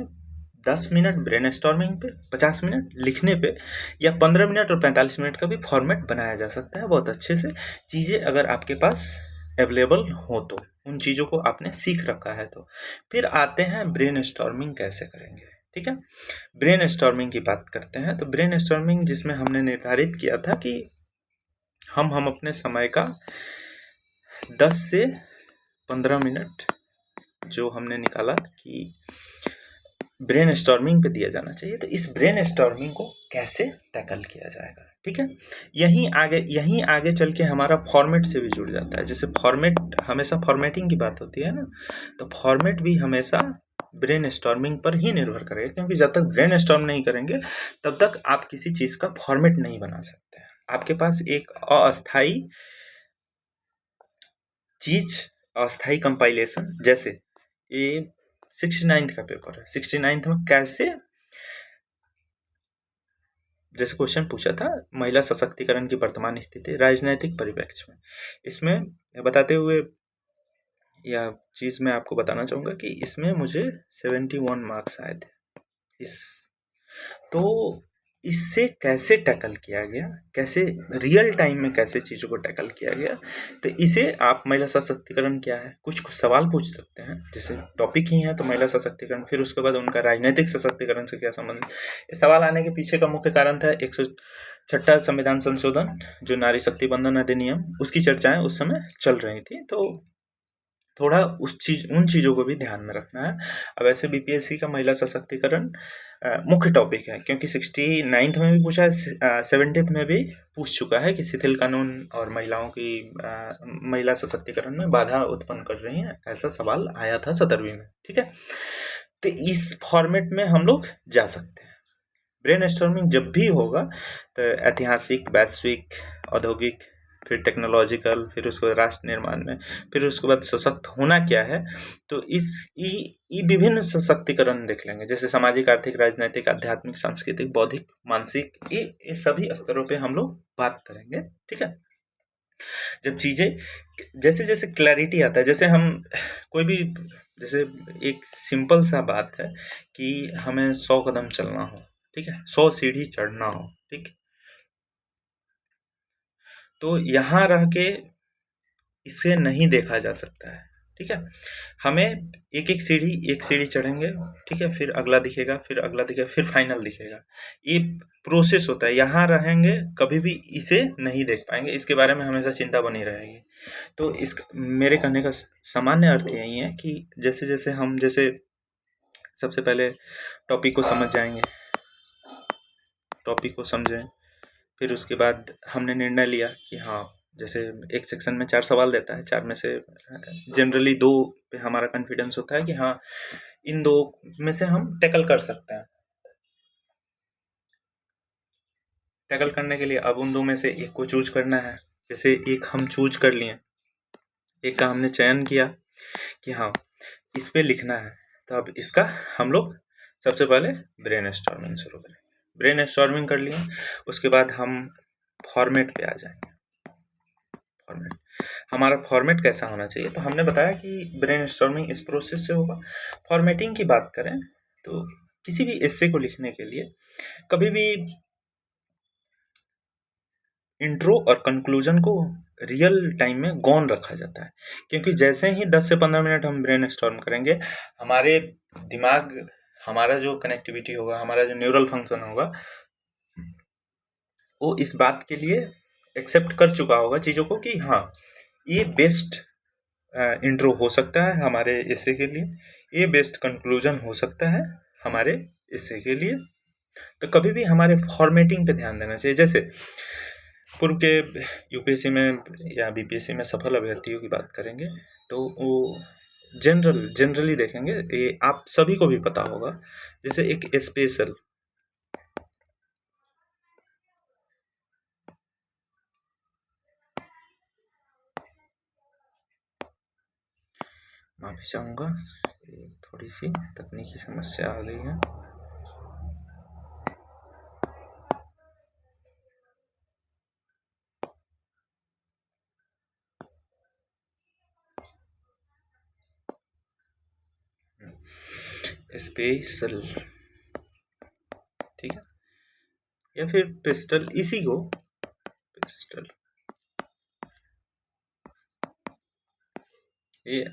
10 मिनट ब्रेनस्टॉर्मिंग पे, 50 मिनट लिखने पे, या 15 मिनट और 45 मिनट का भी फॉर्मेट बनाया जा सकता है बहुत अच्छे से। चीज़ें अगर आपके पास अवेलेबल हो तो, उन चीज़ों को आपने सीख रखा है तो। फिर आते हैं ब्रेनस्टॉर्मिंग कैसे करेंगे। ठीक है, ब्रेनस्टॉर्मिंग की बात करते हैं। तो ब्रेनस्टॉर्मिंग जिसमें हमने निर्धारित किया था कि हम अपने समय का 10 से 15 मिनट जो हमने निकाला कि ब्रेनस्टॉर्मिंग पे दिया जाना चाहिए। तो इस ब्रेनस्टॉर्मिंग को कैसे टैकल किया जाएगा, ठीक है। यहीं आगे चल के हमारा फॉर्मेट से भी जुड़ जाता है। जैसे फॉर्मेट, हमेशा फॉर्मेटिंग की बात होती है ना, तो फॉर्मेट भी हमेशा ब्रेनस्टॉर्मिंग पर ही निर्भर करेगा, क्योंकि जब तक ब्रेनस्टॉर्म नहीं करेंगे तब तक आप किसी चीज़ का फॉर्मेट नहीं बना सकते हैं। आपके पास एक अस्थाई चीज़, अस्थाई कंपाइलेशन, जैसे ये 69th का पेपर है। 69th में कैसे, जैसे क्वेश्चन पूछा था महिला सशक्तिकरण की वर्तमान स्थिति राजनैतिक परिप्रेक्ष्य में, इसमें बताते हुए यह चीज़ मैं आपको बताना चाहूँगा कि इसमें मुझे 71 मार्क्स आए थे। तो इससे कैसे टैकल किया गया, कैसे रियल टाइम में कैसे चीज़ों को टैकल किया गया। तो इसे आप महिला सशक्तिकरण क्या है, कुछ सवाल पूछ सकते हैं। जैसे टॉपिक ही है तो महिला सशक्तिकरण, फिर उसके बाद उनका राजनीतिक सशक्तिकरण से क्या संबंध। इस सवाल आने के पीछे का मुख्य कारण था 106वां संविधान संशोधन, जो नारी शक्ति बंधन अधिनियम, उसकी चर्चाएं उस समय चल रही थी। तो थोड़ा उन चीज़ों को भी ध्यान में रखना है। अब ऐसे बीपीएससी का महिला सशक्तिकरण मुख्य टॉपिक है, क्योंकि 69th में भी पूछा है, 70th में भी पूछ चुका है कि शिथिल कानून और महिलाओं की महिला सशक्तिकरण में बाधा उत्पन्न कर रही हैं। ऐसा सवाल आया था 17वीं में, ठीक है। तो इस फॉर्मेट में हम लोग जा सकते हैं। ब्रेनस्टॉर्मिंग जब भी होगा तो ऐतिहासिक, वैश्विक, औद्योगिक, फिर टेक्नोलॉजिकल, फिर उसके बाद राष्ट्र निर्माण में, फिर उसके बाद सशक्त होना क्या है। तो ये विभिन्न सशक्तिकरण देख लेंगे, जैसे सामाजिक, आर्थिक, राजनैतिक, आध्यात्मिक, सांस्कृतिक, बौद्धिक, मानसिक, ये सभी स्तरों पे हम लोग बात करेंगे, ठीक है। जब चीज़ें जैसे जैसे क्लैरिटी आता है, जैसे हम कोई भी, जैसे एक सिंपल सा बात है कि हमें 100 कदम चलना हो, ठीक है, 100 सीढ़ी चढ़ना हो, ठीक। तो यहाँ रह के इसे नहीं देखा जा सकता है, ठीक है। हमें एक सीढ़ी चढ़ेंगे, ठीक है, फिर अगला दिखेगा, फिर अगला दिखेगा, फिर फाइनल दिखेगा। ये प्रोसेस होता है। यहाँ रहेंगे कभी भी इसे नहीं देख पाएंगे, इसके बारे में हमेशा चिंता बनी रहेगी। तो मेरे कहने का सामान्य अर्थ यही है कि जैसे जैसे हम सबसे पहले टॉपिक को समझ जाएंगे, टॉपिक को समझें, फिर उसके बाद हमने निर्णय लिया कि हाँ, जैसे एक सेक्शन में 4 सवाल देता है, 4 में से जनरली 2 पे हमारा कॉन्फिडेंस होता है कि हाँ, इन 2 में से हम टैकल कर सकते हैं। टैकल करने के लिए अब उन 2 में से एक को चूज करना है। जैसे एक हम चूज कर लिए, एक का हमने चयन किया कि हाँ, इस पे लिखना है, तो अब इसका हम लोग सबसे पहले ब्रेनस्टॉर्मिंग शुरू करें। ब्रेनस्टॉर्मिंग कर लिए, उसके बाद हम फॉर्मेट पे आ जाएंगे। फॉर्मेट, हमारा फॉर्मेट कैसा होना चाहिए। तो हमने बताया कि ब्रेनस्टॉर्मिंग इस प्रोसेस से होगा। फॉर्मेटिंग की बात करें तो किसी भी एस्से को लिखने के लिए कभी भी इंट्रो और कंक्लूजन को रियल टाइम में गौन रखा जाता है, क्योंकि जैसे ही 10 से 15 मिनट हम ब्रेन स्टॉर्म करेंगे, हमारे दिमाग, हमारा जो कनेक्टिविटी होगा, हमारा जो न्यूरल फंक्शन होगा, वो इस बात के लिए एक्सेप्ट कर चुका होगा चीज़ों को कि हाँ, ये बेस्ट इंट्रो हो सकता है हमारे एस्से के लिए, ये बेस्ट कंक्लूजन हो सकता है हमारे एस्से के लिए। तो कभी भी हमारे फॉर्मेटिंग पे ध्यान देना चाहिए। जैसे पूर्व के यूपीएससी में या बीपीएससी में सफल अभ्यर्थियों की बात करेंगे तो वो जनरली देखेंगे, ये आप सभी को भी पता होगा, जैसे एक स्पेशल, माफी चाहूँगा, थोड़ी सी तकनीकी समस्या आ गई है। स्पेशल, ठीक है, या फिर पिस्टल, इसी को पिस्टल, ये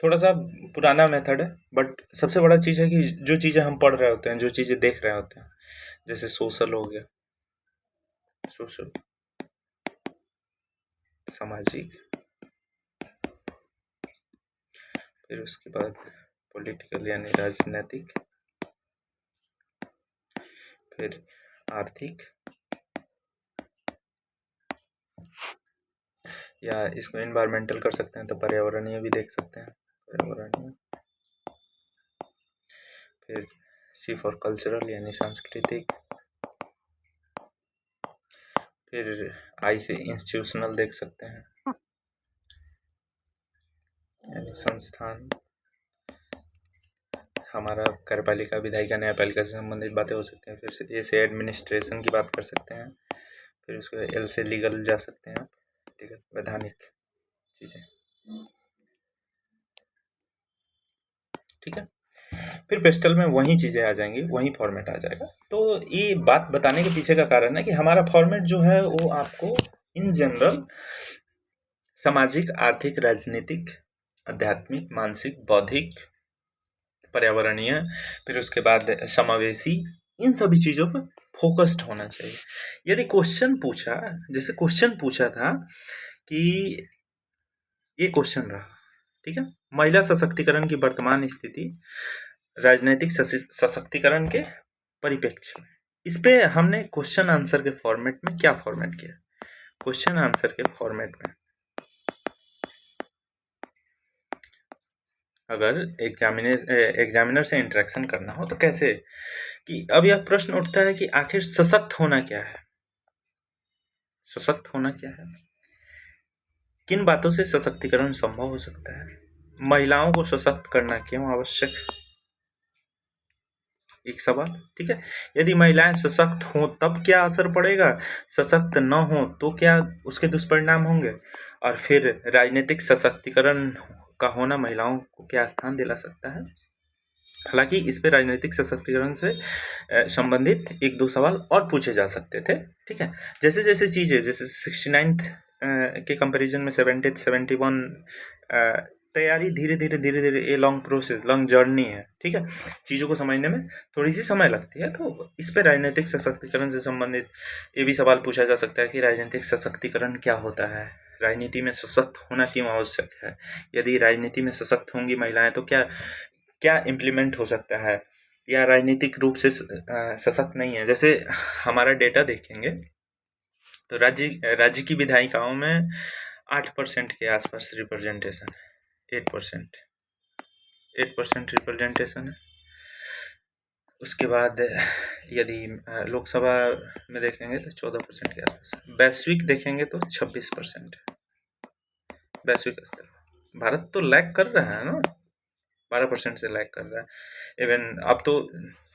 थोड़ा सा पुराना मेथड है, बट सबसे बड़ा चीज़ है कि जो चीज़ें हम पढ़ रहे होते हैं, जो चीज़ें देख रहे होते हैं, जैसे सोशल हो गया, सोशल, सामाजिक, फिर उसके बाद पॉलिटिकल यानी राजनीतिक, फिर आर्थिक, या इसको एनवायरमेंटल कर सकते हैं तो पर्यावरणीय भी देख सकते हैं, पर्यावरणीय, फिर सी फॉर कल्चरल यानी सांस्कृतिक, फिर आई से इंस्टीट्यूशनल देख सकते हैं यानी संस्थान, हमारा कार्यपालिका, विधायिका, न्यायपालिका से संबंधित बातें हो सकती हैं। फिर ए से एडमिनिस्ट्रेशन की बात कर सकते हैं, फिर उसके बाद एल से लीगल जा सकते हैं आप, ठीक है, वैधानिक चीज़ें, ठीक है। फिर पेस्टल में वही चीज़ें आ जाएंगी, वही फॉर्मेट आ जाएगा। तो ये बात बताने के पीछे का कारण है कि हमारा फॉर्मेट जो है वो आपको इन जनरल सामाजिक, आर्थिक, राजनीतिक, आध्यात्मिक, मानसिक, बौद्धिक, पर्यावरणीय, फिर उसके बाद समावेशी, इन सभी चीज़ों पर फोकस्ड होना चाहिए। यदि क्वेश्चन पूछा, जैसे क्वेश्चन पूछा था कि ये क्वेश्चन रहा, ठीक है, महिला सशक्तिकरण की वर्तमान स्थिति राजनीतिक सशक्तिकरण के परिप्रेक्ष्य में, इस पे हमने क्वेश्चन आंसर के फॉर्मेट में क्या फॉर्मेट किया, क्वेश्चन आंसर के फॉर्मेट में अगर एग्जामिनर से इंटरेक्शन करना हो तो कैसे, कि अब यह प्रश्न उठता है कि आखिर सशक्त होना क्या है, सशक्त होना क्या है, किन बातों से सशक्तिकरण संभव हो सकता है, महिलाओं को सशक्त करना क्यों आवश्यक, एक सवाल, ठीक है। यदि महिलाएं सशक्त हों तब क्या असर पड़ेगा, सशक्त न हो तो क्या उसके दुष्परिणाम होंगे, और फिर राजनीतिक सशक्तिकरण का होना महिलाओं को क्या स्थान दिला सकता है। हालांकि इस पे राजनीतिक सशक्तिकरण से संबंधित एक दो सवाल और पूछे जा सकते थे, ठीक है। जैसे जैसे चीज़ें, जैसे 69th के कंपैरिजन में 70th 71 तैयारी धीरे धीरे ये लॉन्ग प्रोसेस, लॉन्ग जर्नी है, ठीक है। चीज़ों को समझने में थोड़ी सी समय लगती है, तो इस पे राजनीतिक सशक्तिकरण से संबंधित ये भी सवाल पूछा जा सकता है कि राजनीतिक सशक्तिकरण क्या होता है, राजनीति में सशक्त होना क्यों आवश्यक है, यदि राजनीति में सशक्त होंगी महिलाएं तो क्या क्या इम्प्लीमेंट हो सकता है, या राजनीतिक रूप से सशक्त नहीं है। जैसे हमारा डेटा देखेंगे तो राज्य की विधायिकाओं में 8% के आसपास रिप्रेजेंटेशन है, 8% रिप्रेजेंटेशन है। उसके बाद यदि लोकसभा में देखेंगे तो 14% के आसपास, वैश्विक देखेंगे तो 26% वैश्विक स्तर। भारत तो लैग कर रहा है ना, 12% से लैग कर रहा है। इवन अब तो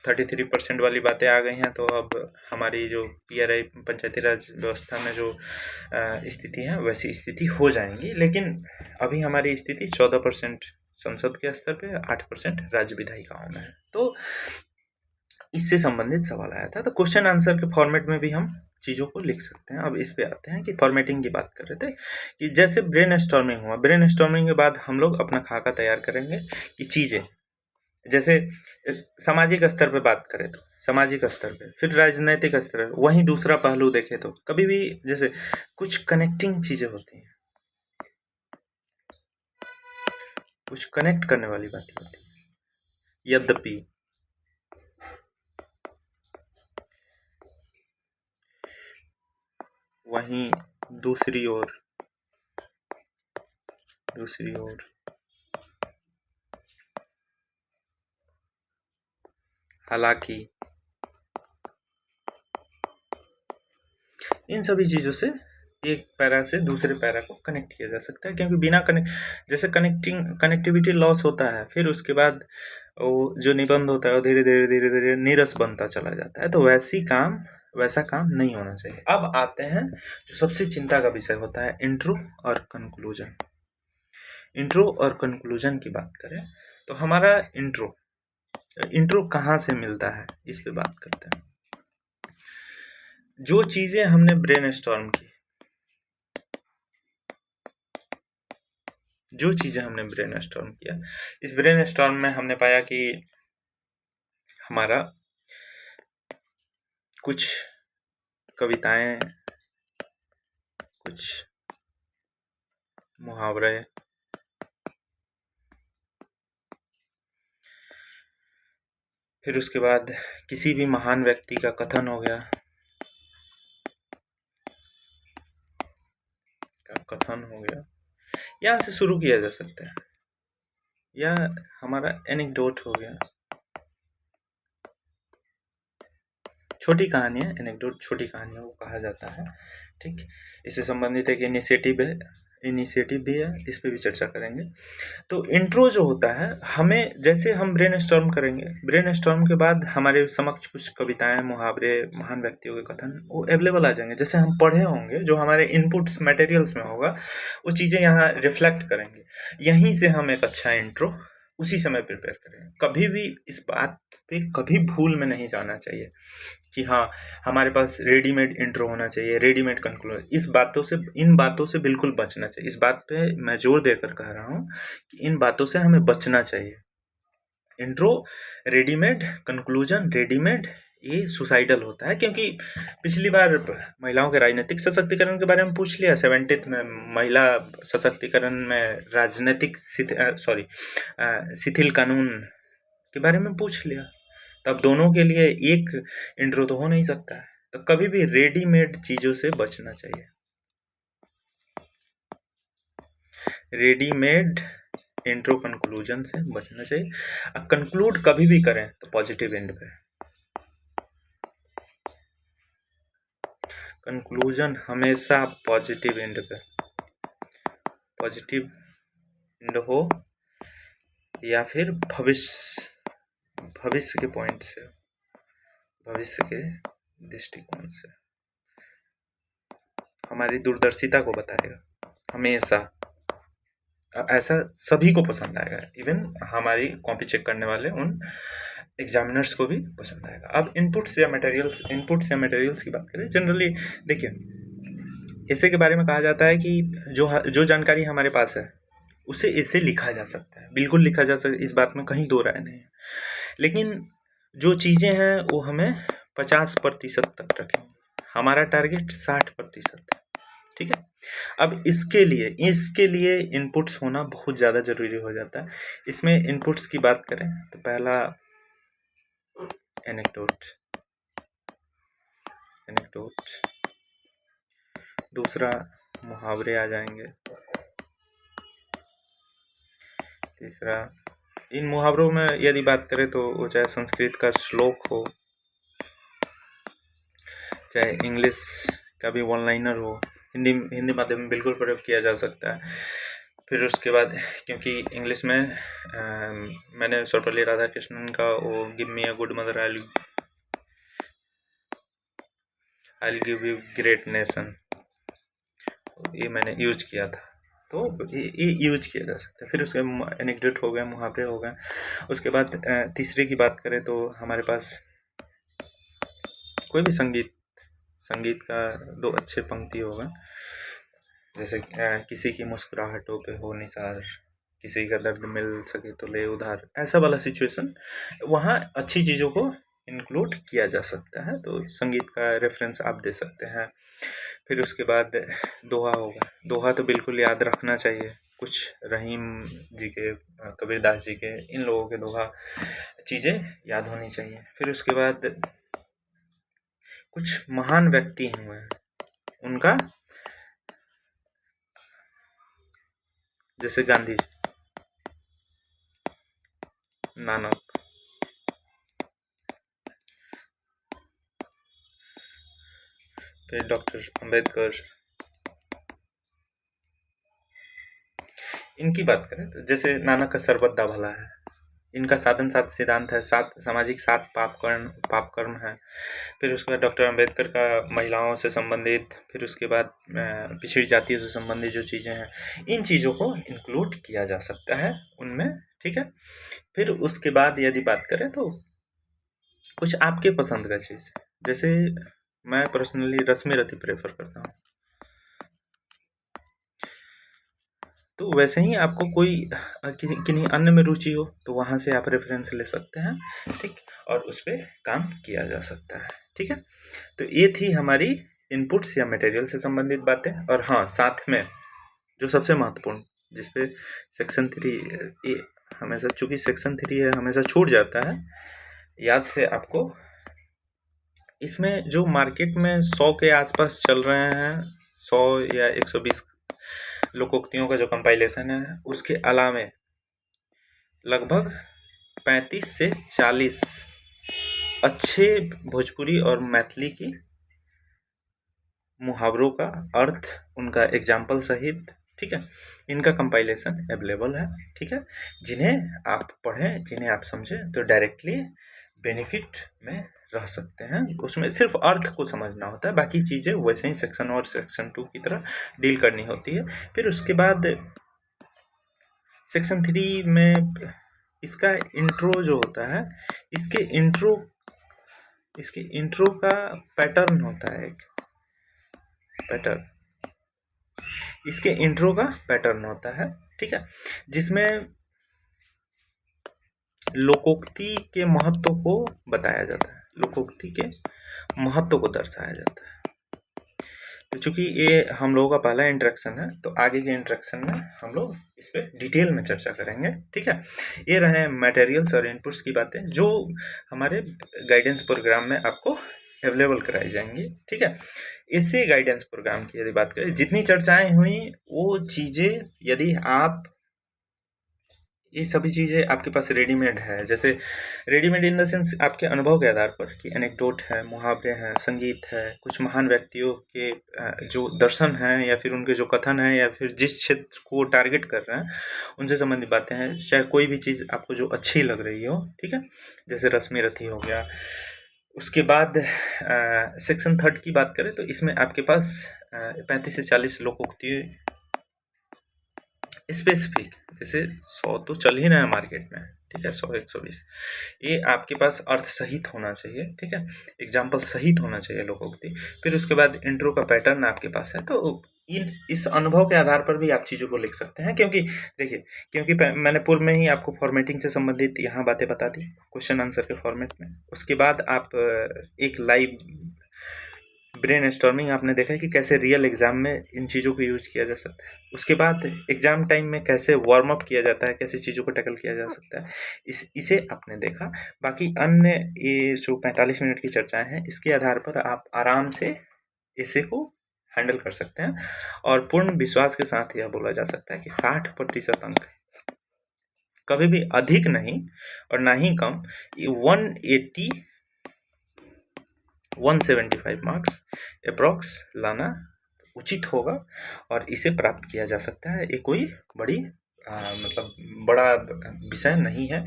33% वाली बातें आ गई हैं, तो अब हमारी जो PRI पंचायती राज व्यवस्था में जो स्थिति है वैसी स्थिति हो जाएंगी, लेकिन अभी हमारी स्थिति 14% संसद के स्तर पे, 8% राज्य विधायिकाओं में है। तो इससे संबंधित सवाल आया था। तो क्वेश्चन आंसर के फॉर्मेट में भी हम चीज़ों को लिख सकते हैं। अब इस पे आते हैं कि फॉर्मेटिंग की बात कर रहे थे कि जैसे ब्रेन स्टॉर्मिंग हुआ, ब्रेन स्टॉर्मिंग के बाद हम लोग अपना खाका तैयार करेंगे कि चीज़ें जैसे सामाजिक स्तर पे बात करें तो सामाजिक स्तर पे, फिर राजनैतिक स्तर पे, वहीं दूसरा पहलू देखें तो कभी भी जैसे कुछ कनेक्टिंग चीज़ें होती हैं, कुछ कनेक्ट करने वाली बातें होती हैं। यद्यपि वहीं दूसरी ओर हालांकि इन सभी चीज़ों से एक पैरा से दूसरे पैरा को कनेक्ट किया जा सकता है, क्योंकि बिना जैसे कनेक्टिविटी लॉस होता है, फिर उसके बाद वो जो निबंध होता है वो धीरे धीरे नीरस बनता चला जाता है। तो वैसा काम नहीं होना चाहिए। अब आते हैं जो सबसे चिंता का विषय होता है, इंट्रो और कंक्लूजन। इंट्रो और कंक्लूजन की बात करें तो हमारा इंट्रो कहाँ से मिलता है, इस पे बात करते हैं। जो चीज़ें हमने ब्रेनस्टॉर्म की, इस ब्रेनस्टॉर्म में हमने पाया कि हमारा कुछ कविताएं, कुछ मुहावरे, फिर उसके बाद किसी भी महान व्यक्ति का कथन हो गया, यहाँ से शुरू किया जा सकता है, या हमारा एनेक्डोट हो गया, छोटी कहानियाँ, एनेक्डोट छोटी कहानियों को कहा जाता है। ठीक, इससे संबंधित एक इनिशिएटिव भी है, इस पे भी चर्चा करेंगे। तो इंट्रो जो होता है, हमें जैसे हम ब्रेनस्टॉर्म करेंगे, ब्रेनस्टॉर्म के बाद हमारे समक्ष कुछ कविताएं, मुहावरे, महान व्यक्तियों के कथन वो अवेलेबल आ जाएंगे। जैसे हम पढ़े होंगे, जो हमारे इनपुट्स मटेरियल्स में होगा, वो चीज़ें यहाँ रिफ्लेक्ट करेंगे। यहीं से हम एक अच्छा इंट्रो उसी समय प्रिपेयर करें। कभी भी इस बात पे कभी भूल में नहीं जाना चाहिए कि हाँ हमारे पास रेडीमेड इंट्रो होना चाहिए, रेडीमेड कंक्लूजन। इन बातों से बिल्कुल बचना चाहिए। इस बात पे मैं जोर देकर कह रहा हूँ कि इन बातों से हमें बचना चाहिए। इंट्रो रेडीमेड, कंक्लूजन रेडीमेड, ये सुसाइडल होता है। क्योंकि पिछली बार महिलाओं के राजनीतिक सशक्तिकरण के बारे में पूछ लिया, 70th में महिला सशक्तिकरण में राजनीतिक शिथिल कानून के बारे में पूछ लिया, तब दोनों के लिए एक इंट्रो तो हो नहीं सकता है। तो कभी भी रेडीमेड चीज़ों से बचना चाहिए, रेडीमेड इंट्रो कंक्लूजन से बचना चाहिए। कंक्लूड कभी भी करें तो पॉजिटिव एंड पे, कंक्लूजन हमेशा पॉजिटिव एंड हो, या फिर भविष्य के पॉइंट से, भविष्य के दृष्टिकोण से हमारी दूरदर्शिता को बताएगा हमेशा। ऐसा सभी को पसंद आएगा, इवन हमारी कॉपी चेक करने वाले उन एग्जामिनर्स को भी पसंद आएगा। अब इनपुट्स या मटेरियल्स की बात करें, जनरली देखिए ऐसे के बारे में कहा जाता है कि जो जानकारी हमारे पास है उसे ऐसे लिखा जा सकता है, बिल्कुल लिखा जा सकता है, इस बात में कहीं दो राय नहीं है। लेकिन जो चीज़ें हैं वो हमें 50% तक रखेंगे, हमारा टारगेट 60% है। ठीक है, अब इसके लिए इनपुट्स होना बहुत ज़्यादा ज़रूरी हो जाता है। इसमें इनपुट्स की बात करें तो पहला एनेक्डोट, दूसरा मुहावरे आ जाएंगे, तीसरा इन मुहावरों में यदि बात करें तो वो चाहे संस्कृत का श्लोक हो, चाहे इंग्लिश का भी वन लाइनर हो, हिंदी माध्यम में बिल्कुल प्रयोग किया जा सकता है। फिर उसके बाद क्योंकि इंग्लिश में मैंने सर्वपल्ली राधाकृष्णन का वो give me a good mother I will give you great nation, ये मैंने यूज किया था, तो ये यूज किया जा सकता है। फिर उसके एनेक्डोट हो गया, मुहावरे हो गए। उसके बाद तीसरे की बात करें तो हमारे पास कोई भी संगीत का 2 अच्छे पंक्ति होगा, जैसे किसी की मुस्कुराहटों पे हो निसार, किसी का दर्द मिल सके तो ले उधार, ऐसा वाला सिचुएशन वहाँ अच्छी चीज़ों को इंक्लूड किया जा सकता है। तो संगीत का रेफरेंस आप दे सकते हैं। फिर उसके बाद दोहा होगा। दोहा तो बिल्कुल याद रखना चाहिए, कुछ रहीम जी के, कबीरदास जी के, इन लोगों के दोहा चीज़ें याद होनी चाहिए। फिर उसके बाद कुछ महान व्यक्ति हुए हैं उनका, जैसे गांधी जी, नानक, फिर डॉक्टर अंबेडकर, इनकी बात करें तो जैसे नानक का सर्बत दा भला है, इनका साधन सात सिद्धांत है, 7 सामाजिक 7 पाप कर्म है। फिर उसके बाद डॉक्टर अंबेडकर का महिलाओं से संबंधित, फिर उसके बाद पिछड़ी जातियों से संबंधित जो चीज़ें हैं, इन चीज़ों को इंक्लूड किया जा सकता है उनमें, ठीक है। फिर उसके बाद यदि बात करें तो कुछ आपके पसंद का चीज़, जैसे मैं पर्सनली रस्म रति प्रेफर करता हूँ, तो वैसे ही आपको कोई किन्हीं अन्य में रुचि हो तो वहाँ से आप रेफरेंस ले सकते हैं, ठीक, और उस पर काम किया जा सकता है, ठीक है। तो ये थी हमारी इनपुट्स या मटेरियल से संबंधित बातें। और हाँ, साथ में जो सबसे महत्वपूर्ण, जिस पे सेक्शन 3 हमेशा, चूँकि सेक्शन 3 है, हमेशा छूट जाता है याद से आपको, इसमें जो मार्केट में 100 के आसपास चल रहे हैं, 100 या 120 लोकोक्तियों का जो कंपाइलेशन है, उसके अलावे लगभग 35 से 40 अच्छे भोजपुरी और मैथिली की मुहावरों का अर्थ, उनका एग्जाम्पल सहित, ठीक है, इनका कंपाइलेशन अवेलेबल है, ठीक है, जिन्हें आप पढ़ें, जिन्हें आप समझें, तो डायरेक्टली बेनिफिट में रह सकते हैं। उसमें सिर्फ अर्थ को समझना होता है, बाकी चीज़ें वैसे ही सेक्शन 1 और सेक्शन 2 की तरह डील करनी होती है। फिर उसके बाद सेक्शन 3 में इसका इंट्रो जो होता है, इसके इंट्रो का पैटर्न होता है, एक पैटर्न, इसके इंट्रो का पैटर्न होता है, ठीक है, जिसमें लोकोक्ति के महत्व को बताया जाता है, लोकोक्ति के महत्व को दर्शाया जाता है। तो चूंकि ये हम लोगों का पहला इंट्रैक्शन है, तो आगे के इंट्रैक्शन में हम लोग इस पर डिटेल में चर्चा करेंगे, ठीक है। ये रहे मटेरियल्स और इनपुट्स की बातें जो हमारे गाइडेंस प्रोग्राम में आपको अवेलेबल कराई जाएंगी, ठीक है। इसी गाइडेंस प्रोग्राम की यदि बात करें, जितनी चर्चाएं हुई वो चीज़ें, यदि आप ये सभी चीज़ें आपके पास रेडीमेड है, जैसे रेडीमेड इन द सेंस आपके अनुभव के आधार पर कि एनेक्डोट है, मुहावरे हैं, संगीत है, कुछ महान व्यक्तियों के जो दर्शन हैं, या फिर उनके जो कथन हैं, या फिर जिस क्षेत्र को टारगेट कर रहे हैं उनसे संबंधित बातें हैं, चाहे कोई भी चीज़ आपको जो अच्छी लग रही हो, ठीक है, जैसे रस्मी रथी हो गया। उसके बाद सेक्शन 3 की बात करें तो इसमें आपके पास 35 से 40 लोकोक्ति स्पेसिफिक, जैसे 100 तो चल ही रहा है मार्केट में, ठीक है, 100 120, ये आपके पास अर्थ सहित होना चाहिए, ठीक है, एग्जाम्पल सहित होना चाहिए लोकोक्ति। फिर उसके बाद इंट्रो का पैटर्न आपके पास है, तो इस अनुभव के आधार पर भी आप चीज़ों को लिख सकते हैं, क्योंकि देखिए, क्योंकि मैंने पूर्व में ही आपको फॉर्मेटिंग से संबंधित यहाँ बातें बता दी क्वेश्चन आंसर के फॉर्मेट में। उसके बाद आप एक लाइव ब्रेन स्टॉर्मिंग आपने देखा है कि कैसे रियल एग्जाम में इन चीज़ों को यूज किया जा सकता है। उसके बाद एग्जाम टाइम में कैसे वार्म अप किया जाता है, कैसे चीज़ों को टैकल किया जा सकता है, इसे आपने देखा। बाकी अन्य ये जो 45 मिनट की चर्चाएं हैं, इसके आधार पर आप आराम से इसे को हैंडल कर सकते हैं, और पूर्ण विश्वास के साथ यह बोला जा सकता है कि 60% अंक, कभी भी अधिक नहीं और ना ही कम, 175 मार्क्स अप्रॉक्स लाना उचित होगा, और इसे प्राप्त किया जा सकता है। ये कोई बड़ी मतलब बड़ा विषय नहीं है।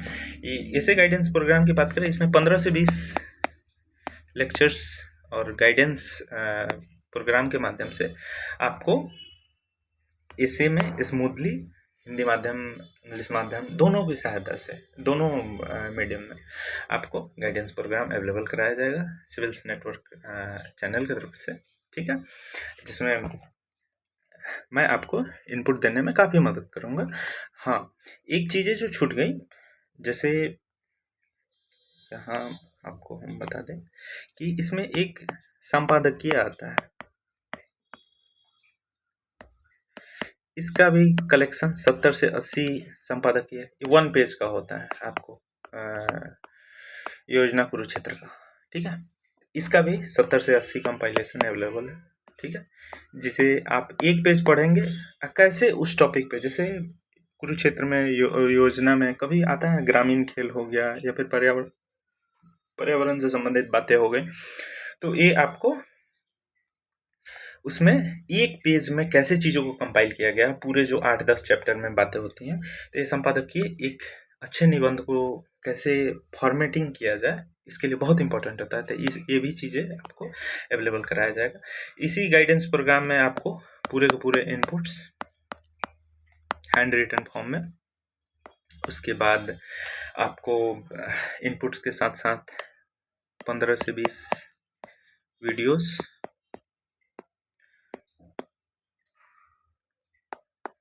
ऐसे गाइडेंस प्रोग्राम की बात करें, इसमें 15 से 20 लेक्चर्स और गाइडेंस प्रोग्राम के माध्यम से आपको ऐसे में स्मूथली हिंदी माध्यम, इंग्लिश माध्यम, दोनों की सहायता से, दोनों मीडियम में आपको गाइडेंस प्रोग्राम अवेलेबल कराया जाएगा सिविल्स नेटवर्क चैनल की तरफ से, ठीक है, जिसमें मैं आपको इनपुट देने में काफ़ी मदद करूँगा। हाँ, एक चीज़ें जो छूट गई, जैसे यहाँ आपको हम बता दें कि इसमें एक संपादकीय आता है, इसका भी कलेक्शन 70 से 80 संपादकीय 1 पेज का होता है आपको योजना कुरुक्षेत्र का, ठीक है। इसका भी 70 से 80 कंपाइलेशन अवेलेबल है, ठीक है, जिसे आप एक पेज पढ़ेंगे कैसे उस टॉपिक पे, जैसे कुरुक्षेत्र में योजना में कभी आता है ग्रामीण खेल हो गया या फिर पर्यावरण से संबंधित बातें हो गई, तो ये आपको उसमें एक पेज में कैसे चीज़ों को कंपाइल किया गया, पूरे जो 8-10 चैप्टर में बातें होती हैं, तो ये संपादकीय एक अच्छे निबंध को कैसे फॉर्मेटिंग किया जाए, इसके लिए बहुत इंपॉर्टेंट होता है। तो ये भी चीज़ें आपको अवेलेबल कराया जाएगा। इसी गाइडेंस प्रोग्राम में आपको पूरे के पूरे इनपुट्स हैंड रिटन फॉर्म में, उसके बाद आपको इनपुट्स के साथ साथ 15 से 20 वीडियोस,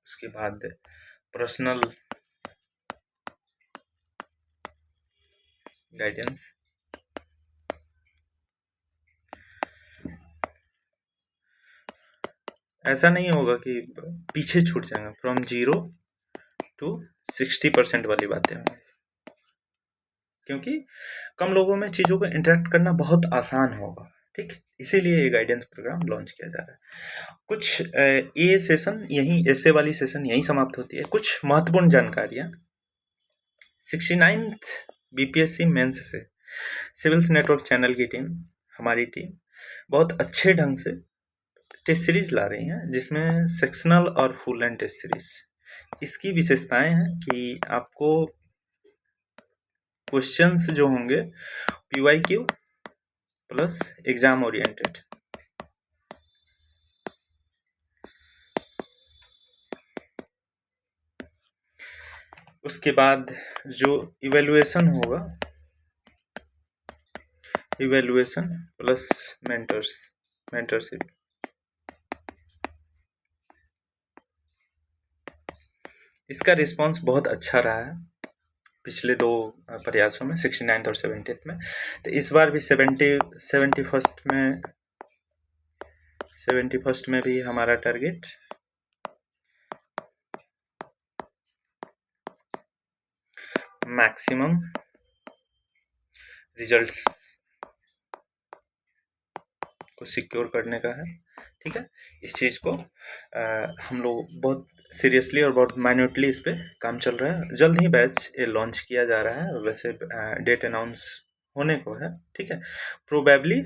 उसके बाद पर्सनल गाइडेंस, ऐसा नहीं होगा कि पीछे छूट जाएगा, फ्रॉम 0 to 60% वाली बातें होंगी, क्योंकि कम लोगों में चीज़ों को इंटरेक्ट करना बहुत आसान होगा, ठीक, इसीलिए ये गाइडेंस प्रोग्राम लॉन्च किया जा रहा है। कुछ ये सेशन यहीं, ऐसे वाली सेशन यहीं समाप्त होती है। कुछ महत्वपूर्ण जानकारियाँ 69th बीपीएससी मेंस से सिविल्स नेटवर्क चैनल की टीम, हमारी टीम बहुत अच्छे ढंग से टेस्ट सीरीज ला रही हैं, जिसमें सेक्शनल और फुल एंड टेस्ट सीरीज। इसकी विशेषताएं हैं कि आपको क्वेश्चंस जो होंगे पीवाईक्यू प्लस एग्जाम ओरिएंटेड, उसके बाद जो इवेलुएशन होगा, इवेलुएशन प्लस मेंटरशिप, इसका रिस्पांस बहुत अच्छा रहा है पिछले 2 प्रयासों में, 69th और 70th में। तो इस बार भी 71st में भी हमारा टारगेट मैक्सिमम रिजल्ट्स को सिक्योर करने का है, ठीक है। इस चीज़ को हम लोग बहुत सीरियसली और बहुत माइन्यूटली इस पर काम चल रहा है। जल्द ही बैच ये लॉन्च किया जा रहा है, वैसे डेट अनाउंस होने को है, ठीक है, प्रोबेबली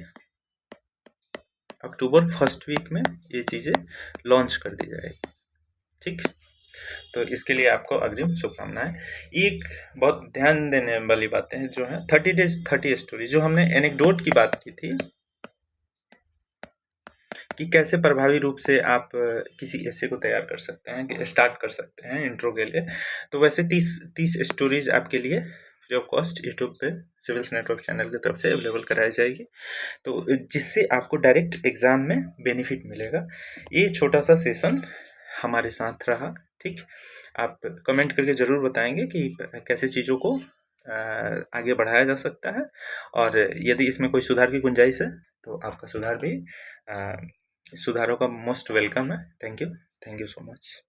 अक्टूबर फर्स्ट वीक में ये चीज़ें लॉन्च कर दी जाएगी, ठीक। तो इसके लिए आपको अग्रिम शुभकामनाएं। एक बहुत ध्यान देने वाली बातें जो हैं, 30 days 30 स्टोरी, जो हमने एनेक्डोट की बात की थी कि कैसे प्रभावी रूप से आप किसी ऐसे को तैयार कर सकते हैं, कि स्टार्ट कर सकते हैं इंट्रो के लिए, तो वैसे 30 स्टोरीज आपके लिए फ्री ऑफ कॉस्ट यूट्यूब पे सिविल्स नेटवर्क चैनल की तरफ से अवेलेबल कराई जाएगी, तो जिससे आपको डायरेक्ट एग्ज़ाम में बेनिफिट मिलेगा। ये छोटा सा सेशन हमारे साथ रहा, ठीक। आप कमेंट करके ज़रूर बताएंगे कि कैसे चीज़ों को आगे बढ़ाया जा सकता है, और यदि इसमें कोई सुधार की गुंजाइश है तो आपका सुधार भी सुधारों का मोस्ट वेलकम है। Thank you so much.